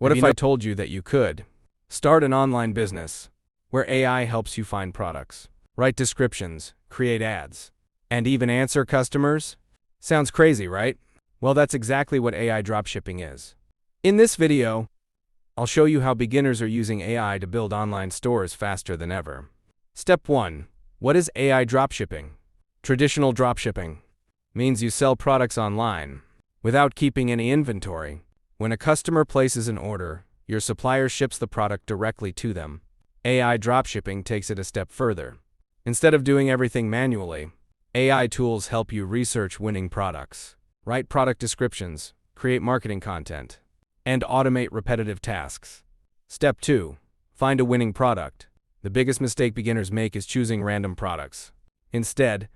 What if I told you that you could start an online business where AI helps you find products, write descriptions, create ads, and even answer customers? Sounds crazy, right? Well, that's exactly what AI dropshipping is. In this video, I'll show you how beginners are using AI to build online stores faster than ever. Step 1. What is AI dropshipping? Traditional dropshipping means you sell products online without keeping any inventory. When a customer places an order, your supplier ships the product directly to them. AI dropshipping takes it a step further. Instead of doing everything manually, AI tools help you research winning products, write product descriptions, create marketing content, and automate repetitive tasks. Step 2. Find a winning product. The biggest mistake beginners make is choosing random products. Instead,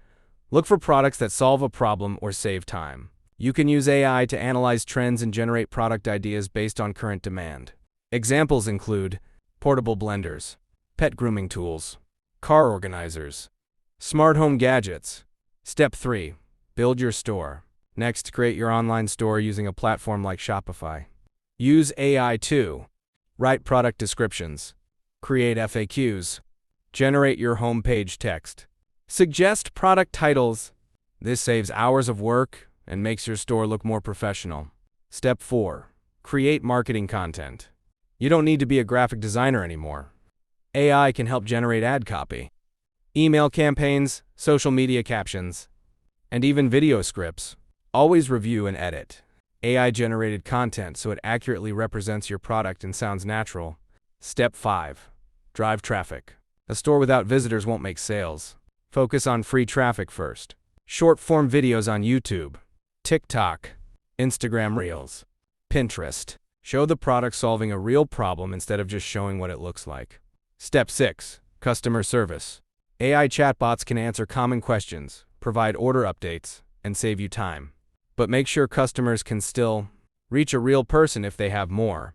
look for products that solve a problem or save time. You can use AI to analyze trends and generate product ideas based on current demand. Examples include portable blenders, pet grooming tools, car organizers, smart home gadgets. Step 3. Build your store. Next, create your online store using a platform like Shopify. Use AI to write product descriptions, create FAQs, generate your homepage text, suggest product titles. This saves hours of work and makes your store look more professional. Step 4. Create marketing content. You don't need to be a graphic designer anymore. AI can help generate ad copy, email campaigns, social media captions, and even video scripts. Always review and edit AI-generated content so it accurately represents your product and sounds natural. Step 5. Drive traffic. A store without visitors won't make sales. Focus on free traffic first. Short-form videos on YouTube, TikTok, Instagram Reels, Pinterest. Show the product solving a real problem instead of just showing what it looks like. Step 6. Customer service. AI chatbots can answer common questions, provide order updates, and save you time. But make sure customers can still reach a real person if they have more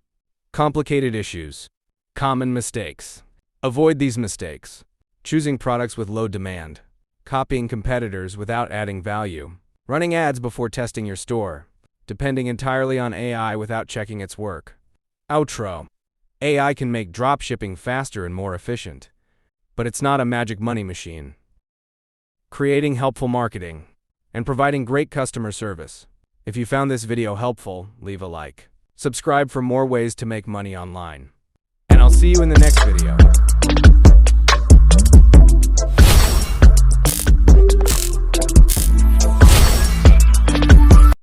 complicated issues. Common mistakes. Avoid these mistakes. Choosing products with low demand, copying competitors without adding value, running ads before testing your store, depending entirely on AI without checking its work. Outro. AI can make dropshipping faster and more efficient, but it's not a magic money machine. Creating helpful marketing and providing great customer service. If you found this video helpful, leave a like. Subscribe for more ways to make money online. And I'll see you in the next video.